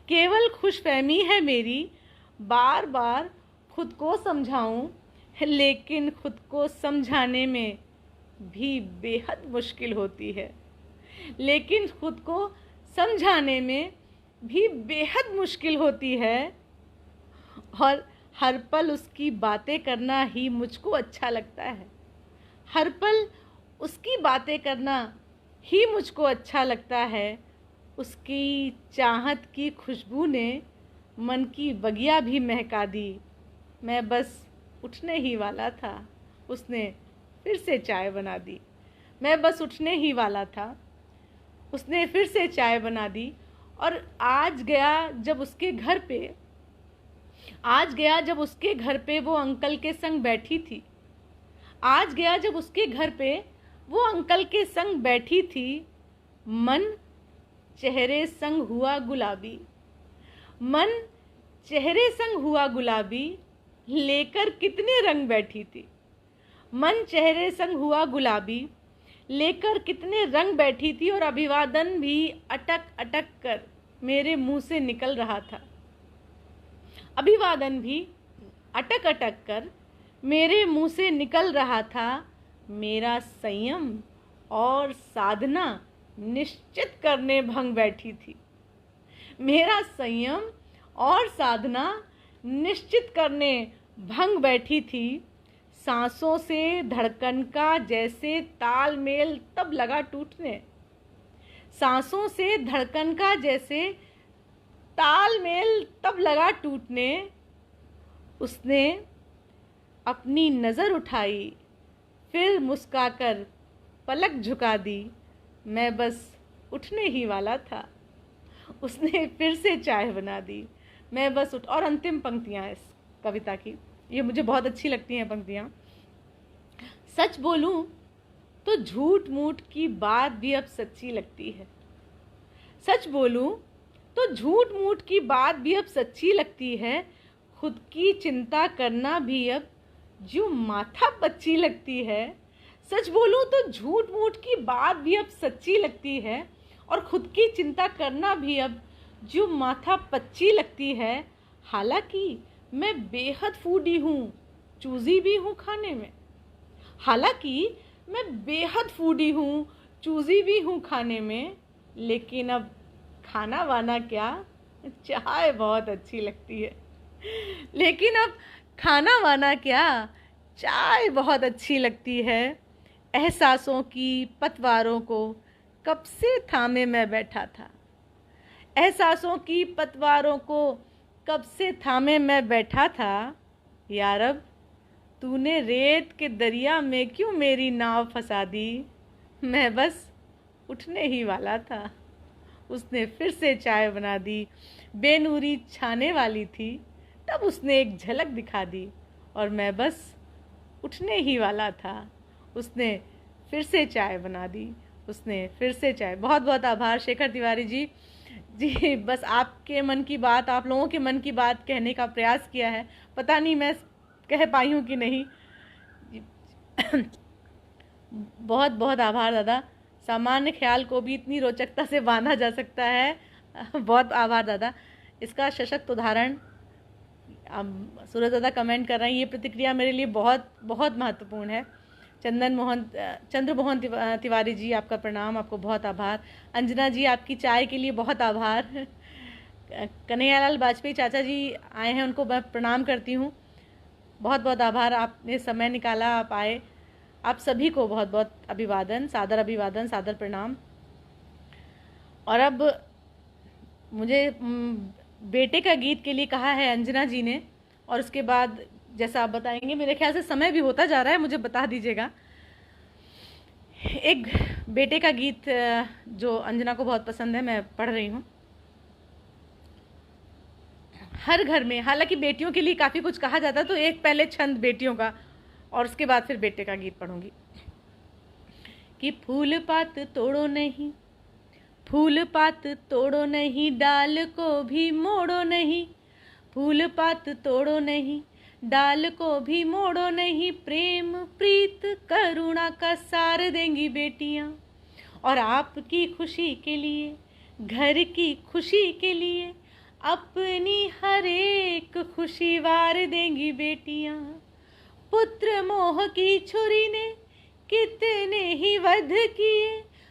केवल खुशफहमी है मेरी बार बार खुद को समझाऊं। लेकिन खुद को समझाने में भी बेहद मुश्किल होती है, लेकिन खुद को समझाने में भी बेहद मुश्किल होती है। और हर पल उसकी बातें करना ही मुझको अच्छा लगता है, हर पल उसकी बातें करना ही मुझको अच्छा लगता है। उसकी चाहत की खुशबू ने मन की बगिया भी महका दी। मैं बस उठने ही वाला था, उसने फिर से चाय बना दी। मैं बस उठने ही वाला था, उसने फिर से चाय बना दी। और आज गया जब उसके घर पे वो अंकल के संग बैठी थी, आज गया जब उसके घर पे वो अंकल के संग बैठी थी। मन चेहरे संग हुआ गुलाबी, मन चेहरे संग हुआ गुलाबी, लेकर कितने रंग बैठी थी। मन चेहरे संग हुआ गुलाबी, लेकर कितने रंग बैठी थी। और अभिवादन भी अटक अटक कर मेरे मुंह से निकल रहा था, अभिवादन भी अटक अटक कर मेरे मुंह से निकल रहा था। मेरा संयम और साधना निश्चित करने भंग बैठी थी, मेरा संयम और साधना निश्चित करने भंग बैठी थी। सांसों से धड़कन का जैसे तालमेल तब लगा टूटने, सांसों से धड़कन का जैसे तालमेल तब लगा टूटने। उसने अपनी नज़र उठाई, फिर मुस्काकर पलक झुका दी। मैं बस उठने ही वाला था, उसने फिर से चाय बना दी। मैं बस और अंतिम पंक्तियाँ इस कविता की, ये मुझे बहुत अच्छी लगती हैं पंक्तियाँ। सच बोलूं तो झूठ मूठ की बात भी अब सच्ची लगती है, सच बोलूं तो झूठ मूठ की बात भी अब सच्ची लगती है। खुद की चिंता करना भी अब जो माथा पच्ची लगती है। सच बोलूं तो झूठ मूठ की बात भी अब सच्ची लगती है, और खुद की चिंता करना भी अब जो माथा पच्ची लगती है। हालांकि मैं बेहद फूडी हूँ, चूज़ी भी हूँ खाने में, हालांकि मैं बेहद फूडी हूँ, चूज़ी भी हूँ खाने में। लेकिन अब खाना वाना क्या, चाय बहुत अच्छी लगती है। लेकिन अब खाना वाना क्या, चाय बहुत अच्छी लगती है। एहसासों की पतवारों को कब से थामे मैं बैठा था, एहसासों की पतवारों को कब से थामे मैं बैठा था। यार अब तूने रेत के दरिया में क्यों मेरी नाव फंसा दी। मैं बस उठने ही वाला था, उसने फिर से चाय बना दी। बेनूरी छाने वाली थी, तब उसने एक झलक दिखा दी। और मैं बस उठने ही वाला था, उसने फिर से चाय बना दी, उसने फिर से चाय। बहुत बहुत आभार शेखर तिवारी जी, जी, बस आपके मन की बात, आप लोगों के मन की बात कहने का प्रयास किया है, पता नहीं मैं कह पाई हूँ कि नहीं। बहुत बहुत आभार दादा, सामान्य ख्याल को भी इतनी रोचकता से बांधा जा सकता है। बहुत आभार दादा। इसका सशक्त उदाहरण, सूरज दादा कमेंट कर रहे हैं, ये प्रतिक्रिया मेरे लिए बहुत बहुत महत्वपूर्ण है। चंद्र मोहन तिवारी जी, आपका प्रणाम, आपको बहुत आभार। अंजना जी, आपकी चाय के लिए बहुत आभार। कन्हैयालाल वाजपेयी चाचा जी आए हैं, उनको मैं प्रणाम करती हूँ। बहुत बहुत आभार, आपने समय निकाला, आप आए। आप सभी को बहुत बहुत अभिवादन, सादर प्रणाम। और अब मुझे बेटे का गीत के लिए कहा है अंजना जी ने, और उसके बाद जैसा आप बताएंगे, मेरे ख्याल से समय भी होता जा रहा है, मुझे बता दीजिएगा। एक बेटे का गीत जो अंजना को बहुत पसंद है, मैं पढ़ रही हूँ। हर घर में, हालांकि बेटियों के लिए काफ़ी कुछ कहा जाता, तो एक पहले छंद बेटियों का और उसके बाद फिर बेटे का गीत पढ़ूंगी। कि फूल पात तोड़ो नहीं, फूल पात तोड़ो नहीं, डाल को भी मोड़ो नहीं। फूल पात तोड़ो नहीं, डाल को भी मोड़ो नहीं। प्रेम प्रीत करुणा का सार देंगी बेटियां, और आपकी खुशी के लिए, घर की खुशी के लिए, अपनी हर एक खुशी वार देंगी बेटियां। पुत्र मोह की छुरी ने कितने ही वध किए,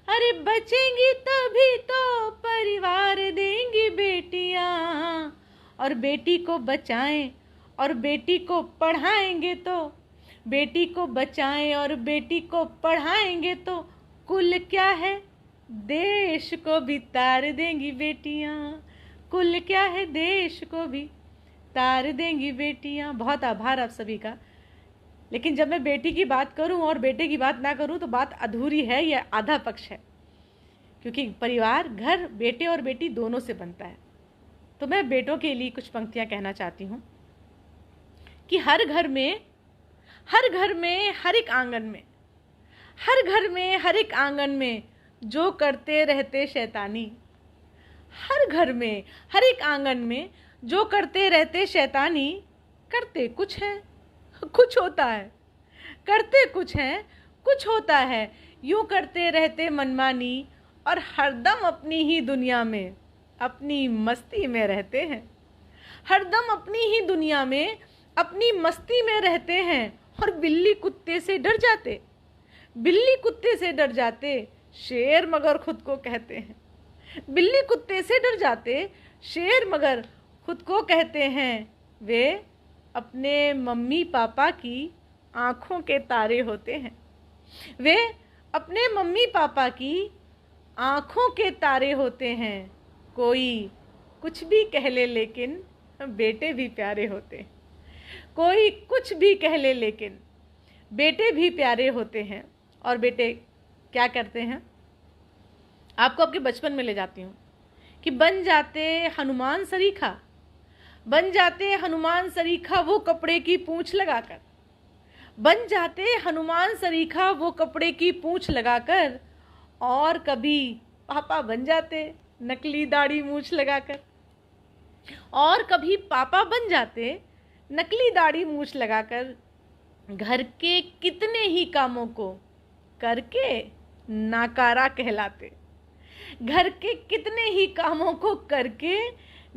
अरे बचेंगी तभी तो परिवार देंगी बेटियां। और बेटी को बचाएं और बेटी को पढ़ाएंगे तो, बेटी को बचाएं और बेटी को पढ़ाएंगे तो, कुल क्या है देश को भी तार देंगी बेटियां। कुल क्या है देश को भी तार देंगी बेटियां। बहुत आभार आप सभी का। लेकिन जब मैं बेटी की बात करूं और बेटे की बात ना करूं तो बात अधूरी है, या आधा पक्ष है, क्योंकि परिवार, घर बेटे और बेटी दोनों से बनता है। तो मैं बेटों के लिए कुछ पंक्तियां कहना चाहती हूं कि हर घर में, हर घर में, हर एक आंगन में, हर घर में, हर एक आंगन में जो करते रहते शैतानी। हर घर में, हर एक आंगन में जो करते रहते शैतानी, करते कुछ है कुछ होता है, करते कुछ है कुछ होता है। यूं करते रहते मनमानी, और हरदम अपनी ही दुनिया में, अपनी मस्ती में रहते हैं। हरदम अपनी ही दुनिया में, अपनी मस्ती में रहते हैं। और बिल्ली कुत्ते से डर जाते, बिल्ली कुत्ते से डर जाते, शेर मगर खुद को कहते हैं। बिल्ली कुत्ते से डर जाते, शेर मगर खुद को कहते हैं। वे अपने मम्मी पापा की आँखों के तारे होते हैं। वे अपने मम्मी पापा की आँखों के तारे होते हैं। कोई कुछ भी कह ले लेकिन बेटे भी प्यारे होते हैं। कोई कुछ भी कह ले लेकिन बेटे भी प्यारे होते हैं। और बेटे क्या करते हैं, आपको आपके बचपन में ले जाती हूँ, कि बन जाते हनुमान सरीखा, बन जाते हनुमान सरीखा वो कपड़े की पूंछ लगाकर। बन जाते हनुमान सरीखा वो कपड़े की पूंछ लगाकर। और कभी पापा बन जाते नकली दाढ़ी मूंछ लगाकर। और कभी पापा बन जाते नकली दाढ़ी मूंछ लगाकर। घर के कितने ही कामों को करके नाकारा कहलाते। घर के कितने ही कामों को करके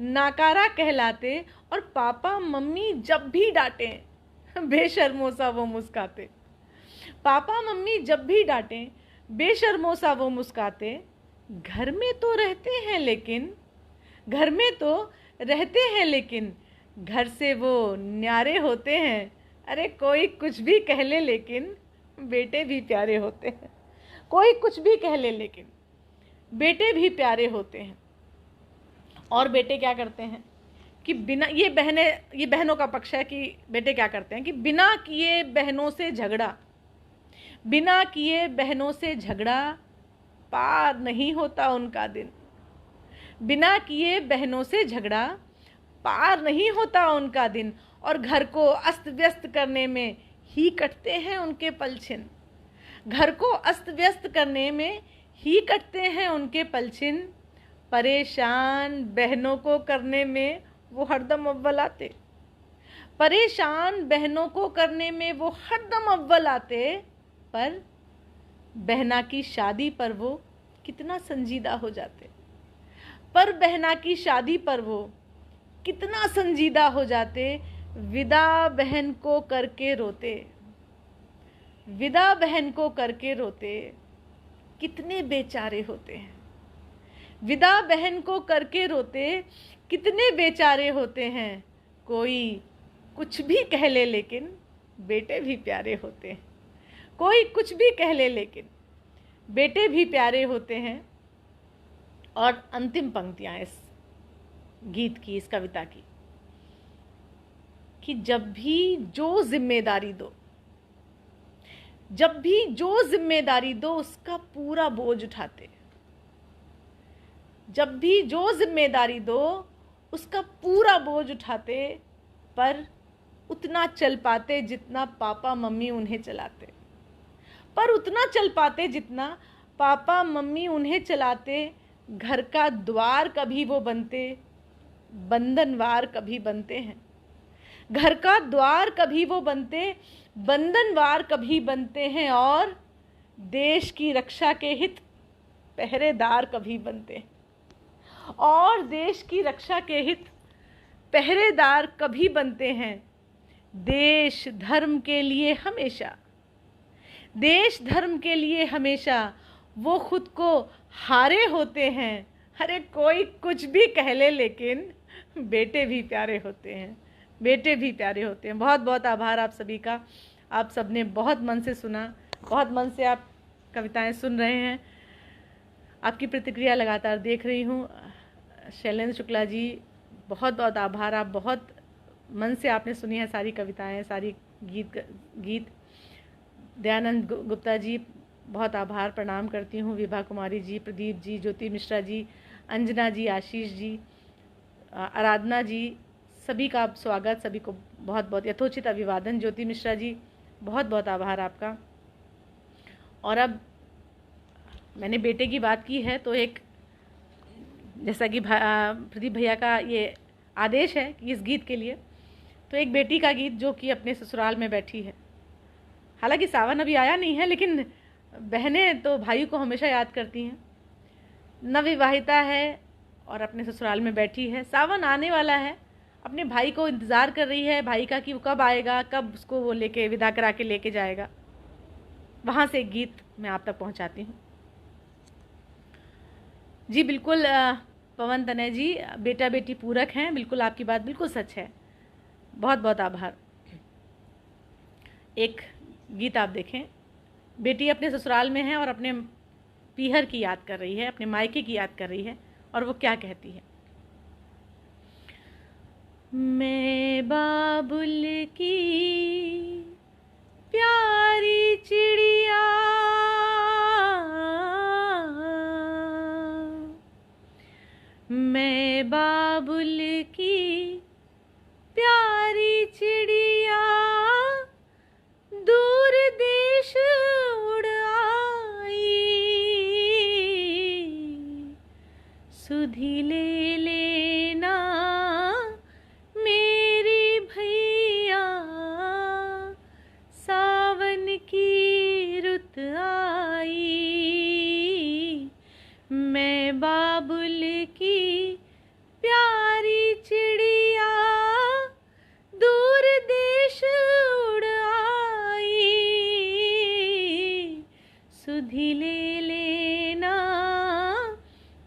नाकारा कहलाते। और पापा मम्मी जब भी डांटे बेशर्मों सा वो मुस्काते। पापा मम्मी जब भी डांटे बेशर्मों सा वो मुस्काते। घर में तो रहते हैं लेकिन, घर में तो रहते हैं लेकिन, घर से वो न्यारे होते हैं। अरे कोई कुछ भी कह ले लेकिन बेटे भी प्यारे होते हैं। कोई कुछ भी कह ले लेकिन बेटे भी प्यारे होते हैं। और बेटे क्या करते हैं कि बिना, ये बहनों का पक्ष है कि बेटे क्या करते हैं कि बिना किए बहनों से झगड़ा, बिना किए बहनों से झगड़ा पार नहीं होता उनका दिन। बिना किए बहनों से झगड़ा पार नहीं होता उनका दिन। और घर को अस्त व्यस्त करने में ही कटते हैं उनके पलछिन। घर को अस्त व्यस्त करने में ही कटते हैं उनके पलछिन। परेशान बहनों को करने में वो हरदम अव्वल आते, परेशान बहनों को करने में वो हरदम अव्वल आते, पर बहना की शादी पर वो कितना संजीदा हो जाते, पर बहना की शादी पर वो कितना संजीदा हो जाते। विदा बहन को करके रोते, विदा बहन को करके रोते, कितने बेचारे होते हैं। विदा बहन को करके रोते, कितने बेचारे होते हैं। कोई कुछ भी कह ले लेकिन बेटे भी प्यारे होते हैं, कोई कुछ भी कह ले लेकिन बेटे भी प्यारे होते हैं। और अंतिम पंक्तियां इस गीत की, इस कविता की, कि जब भी जो जिम्मेदारी दो, जब भी जो जिम्मेदारी दो उसका पूरा बोझ उठाते, जब भी जो जिम्मेदारी दो उसका पूरा बोझ उठाते, पर उतना चल पाते जितना पापा मम्मी उन्हें चलाते, पर उतना चल पाते जितना पापा मम्मी उन्हें चलाते। घर का द्वार कभी वो बनते, बंधनवार कभी बनते हैं। घर का द्वार कभी वो बनते, बंधनवार कभी बनते हैं। और देश की रक्षा के हित पहरेदार कभी बनते हैं, और देश की रक्षा के हित पहरेदार कभी बनते हैं। देश धर्म के लिए हमेशा, देश धर्म के लिए हमेशा वो खुद को हारे होते हैं। अरे कोई कुछ भी कह ले लेकिन बेटे भी प्यारे होते हैं, बेटे भी प्यारे होते हैं। बहुत बहुत आभार आप सभी का, आप सबने बहुत मन से सुना, बहुत मन से आप कविताएं सुन रहे हैं। आपकी प्रतिक्रिया लगातार देख रही हूँ। शैलेंद्र शुक्ला जी, बहुत बहुत आभार, आप बहुत मन से आपने सुनी है सारी कविताएं, सारी गीत। दयानंद गुप्ता जी, बहुत आभार, प्रणाम करती हूँ। विभा कुमारी जी, प्रदीप जी, ज्योति मिश्रा जी, अंजना जी, आशीष जी, आराधना जी, सभी का स्वागत, सभी को बहुत बहुत यथोचित अभिवादन। ज्योति मिश्रा जी, बहुत बहुत आभार आपका। और अब मैंने बेटे की बात की है तो एक, जैसा कि प्रदीप भैया का ये आदेश है कि इस गीत के लिए, तो एक बेटी का गीत जो कि अपने ससुराल में बैठी है। हालांकि सावन अभी आया नहीं है, लेकिन बहनें तो भाई को हमेशा याद करती हैं। नवविवाहिता है और अपने ससुराल में बैठी है, सावन आने वाला है, अपने भाई को इंतज़ार कर रही है, भाई का कि वो कब आएगा, कब उसको वो लेके विदा करा के लेके जाएगा। वहाँ से एक गीत मैं आप तक पहुँचाती हूँ। जी बिल्कुल पवन तनय जी, बेटा बेटी पूरक हैं, बिल्कुल आपकी बात बिल्कुल सच है। बहुत बहुत आभार। एक गीत आप देखें, बेटी अपने ससुराल में है और अपने पीहर की याद कर रही है, अपने मायके की याद कर रही है, और वो क्या कहती है। मैं बाबुल की प्यारी चिड़िया, मैं बाबुल की प्यारी चिड़िया, दूर देश उड़ आई, सुधी ले लेना मेरी भैया, सावन की रुत आई। मैं बाबुल की प्यारी चिड़िया, दूर देश उड़ आई, सुधी ले लेना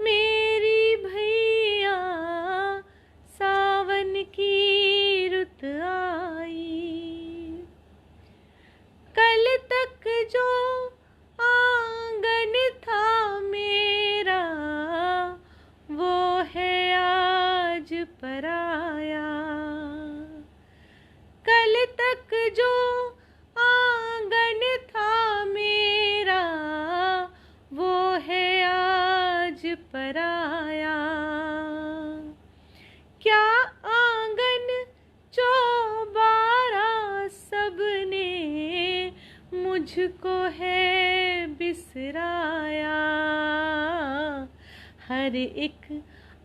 मेरी भैया, सावन की रुत आई। कल तक जो आंगन था मेरा, वो है आज पराया। कल तक जो आंगन था मेरा, वो है आज पराया। क्या आंगन चौबारा सबने मुझको है बिसराया, हर एक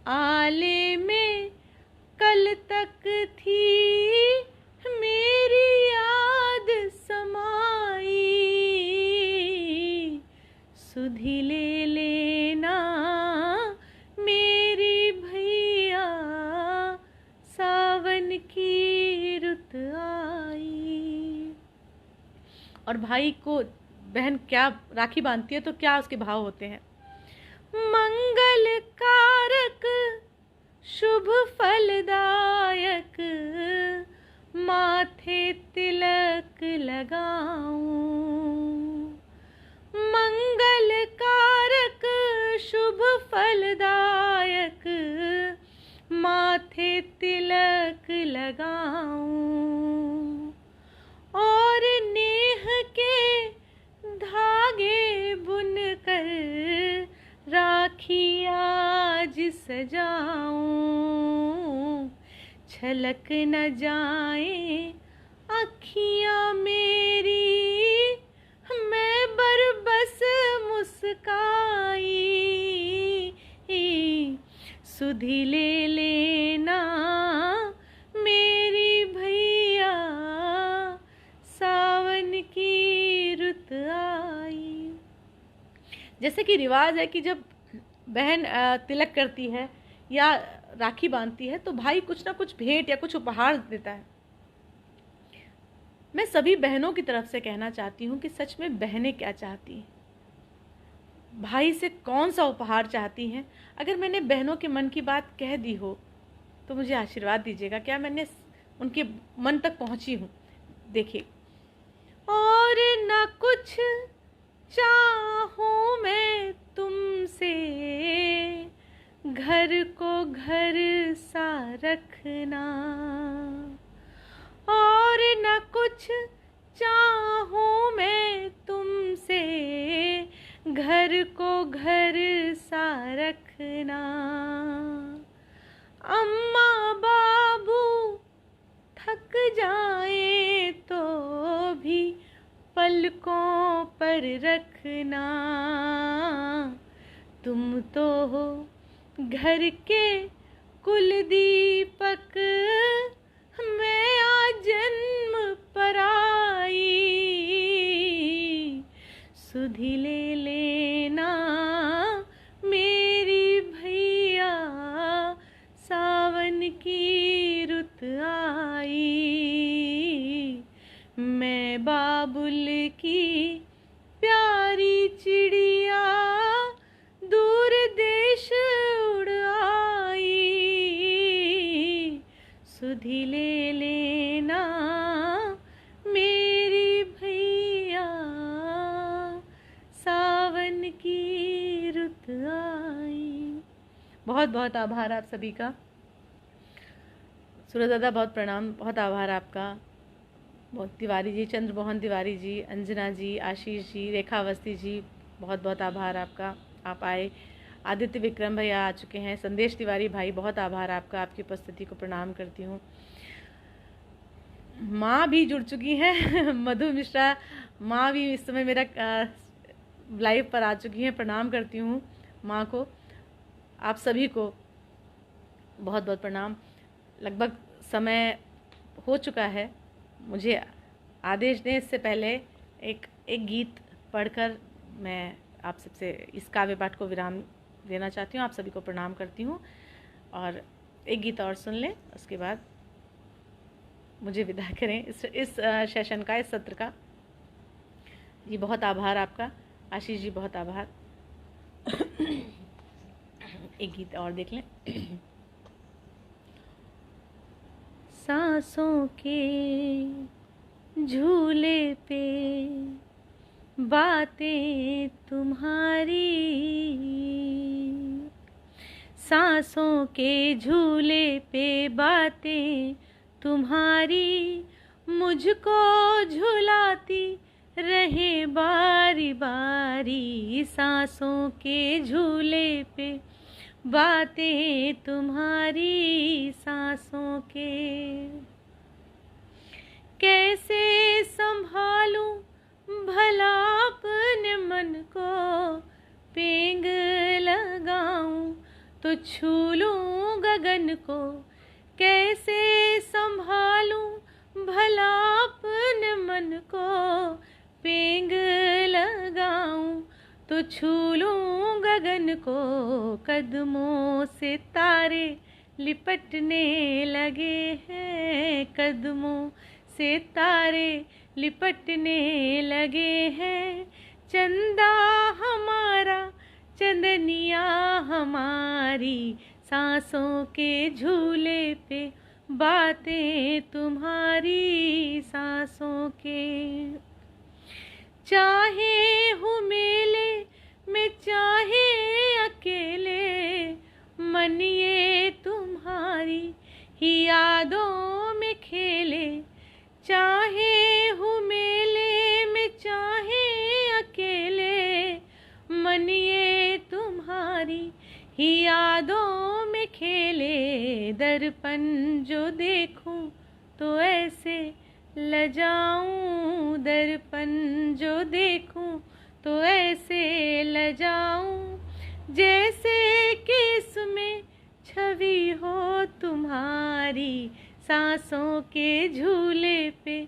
आले में कल तक थी मेरी याद समाई, सुधि ले लेना मेरी भैया, सावन की रुत आई। और भाई को बहन क्या राखी बांधती है तो क्या उसके भाव होते हैं। मंगल कारक शुभ फलदायक, माथे तिलक लगाऊं। मंगल कारक शुभ फलदायक, माथे तिलक लगाऊं। और नेह के धागे बुनकर राखी आज सजाऊं। छलक न जाए अखियां मेरी, मैं बरबस मुस्काई, सुधि ले लेना मेरी भैया, सावन की रुत आई। जैसे कि रिवाज है कि जब बहन तिलक करती है या राखी बांधती है तो भाई कुछ ना कुछ भेंट या कुछ उपहार देता है। मैं सभी बहनों की तरफ से कहना चाहती हूँ कि सच में बहनें क्या चाहती हैं, भाई से कौन सा उपहार चाहती हैं। अगर मैंने बहनों के मन की बात कह दी हो तो मुझे आशीर्वाद दीजिएगा, क्या मैंने उनके मन तक पहुँची हूँ। देखिए, और न कुछ चाहूँ मैं तुमसे, घर को घर सा रखना। और न कुछ चाहूँ मैं तुमसे, घर को घर सा रखना। अम्मा बाबू थक जाए तो भी पलकों पर रखना। तुम तो हो घर के कुल दीपक, मैं आज जन्म पर आई, सुधि ले लेना मेरी भैया, सावन की रुत आई। मैं बाबुल की प्यारी चिड़िया, दूर देश उड़ आई, सुधि ले लेना मेरी भैया, सावन की रुत आई। बहुत बहुत आभार आप सभी का। सूरज दादा बहुत प्रणाम, बहुत आभार आपका। बहुत तिवारी जी, चंद्रमोहन तिवारी जी, अंजना जी, आशीष जी, रेखा अवस्थी जी, बहुत बहुत आभार आपका, आप आए। आदित्य विक्रम भैया आ चुके हैं। संदेश तिवारी भाई, बहुत आभार आपका, आपकी उपस्थिति को प्रणाम करती हूँ। माँ भी जुड़ चुकी हैं मधु मिश्रा माँ भी इस समय मेरा लाइव पर आ चुकी हैं। प्रणाम करती हूँ माँ को। आप सभी को बहुत बहुत प्रणाम। लगभग समय हो चुका है, मुझे आदेश दें इससे पहले एक गीत पढ़कर मैं आप सबसे इस काव्य पाठ को विराम देना चाहती हूँ। आप सभी को प्रणाम करती हूँ और एक गीत और सुन लें, उसके बाद मुझे विदा करें इस सेशन का, इस सत्र का। जी बहुत आभार आपका। आशीष जी बहुत आभार। एक गीत और देख लें। सांसों के झूले पे बातें तुम्हारी, सांसों के झूले पे बातें तुम्हारी, मुझको झुलाती रहे बारी बारी। सांसों के झूले पे बातें तुम्हारी, सांसों के कैसे संभालूं भला अपने मन को, पेंग लगाऊं छू लूं गगन को, कैसे संभालूं भला अपने मन को, पेंग लगाऊं तो छू लूं गगन को, कदमों से तारे लिपटने लगे हैं, कदमों से तारे लिपटने लगे हैं, चंदा हमारा चंदनिया हमारी, सांसों के झूले पे बातें तुम्हारी, सांसों के। चाहे हूँ मेले में चाहे अकेले, मन ये तुम्हारी ही यादों में खेले, चाहे हूँ मेले में चाहे अकेले, मन ये तुम्हारी ही यादों में खेले, दर्पण जो देखूं तो ऐसे लजाऊं, दर्पण जो देखूं तो ऐसे लजाऊं, जैसे कि इसमें छवि हो तुम्हारी, सांसों के झूले पे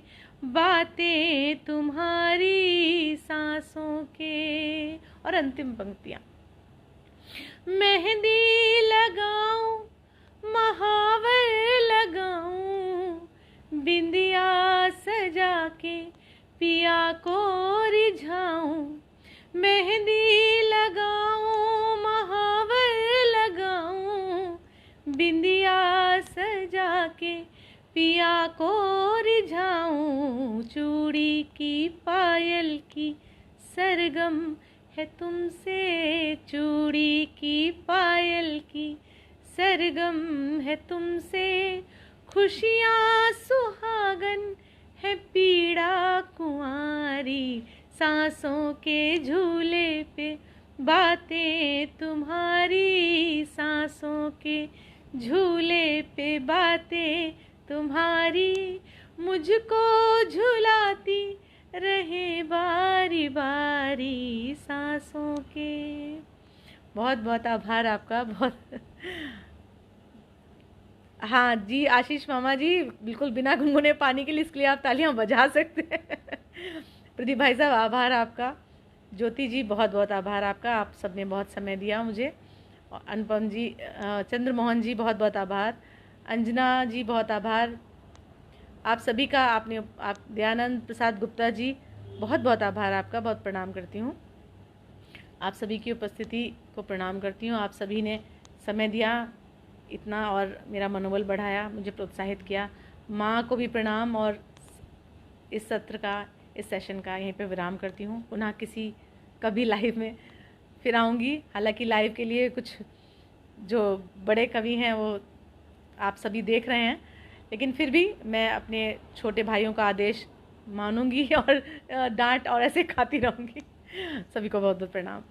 बातें तुम्हारी, सांसों के। और अंतिम पंक्तियां। मेहंदी लगाऊं महावर लगाऊं, बिंदिया सजा के पिया को रिझाऊं, मेहंदी लगाऊं महावर लगाऊं, बिंदिया सजा के पिया को रिझाऊं, चूड़ी की पायल की सरगम है तुमसे, चूड़ी की पायल की सरगम है तुमसे, खुशियाँ सुहागन है पीड़ा कुंवारी, सांसों के झूले पे बातें तुम्हारी, सांसों के झूले पे बातें तुम्हारी, मुझको झुलाती रहे बारी बारी, सांसों के। बहुत बहुत आभार आपका, बहुत। हाँ जी आशीष मामा जी, बिल्कुल बिना गुनगुने पानी के लिए, इसके लिए आप तालियां बजा सकते हैं। प्रदीप भाई साहब आभार आपका, ज्योति जी बहुत बहुत आभार आपका, आप सबने बहुत समय दिया मुझे, अनुपम जी, चंद्रमोहन जी बहुत बहुत आभार, अंजना जी बहुत आभार, आप सभी का। आप दयानंद प्रसाद गुप्ता जी बहुत बहुत आभार आपका, बहुत प्रणाम करती हूँ, आप सभी की उपस्थिति को प्रणाम करती हूँ। आप सभी ने समय दिया इतना और मेरा मनोबल बढ़ाया, मुझे प्रोत्साहित किया। माँ को भी प्रणाम, और इस सत्र का, इस सेशन का यहीं पे विराम करती हूँ। पुनः किसी कभी लाइव में फिर आऊँगी। हालांकि लाइव के लिए कुछ जो बड़े कवि हैं वो आप सभी देख रहे हैं, लेकिन फिर भी मैं अपने छोटे भाइयों का आदेश मानूंगी और डांट और ऐसे खाती रहूँगी। सभी को बहुत बहुत प्रणाम।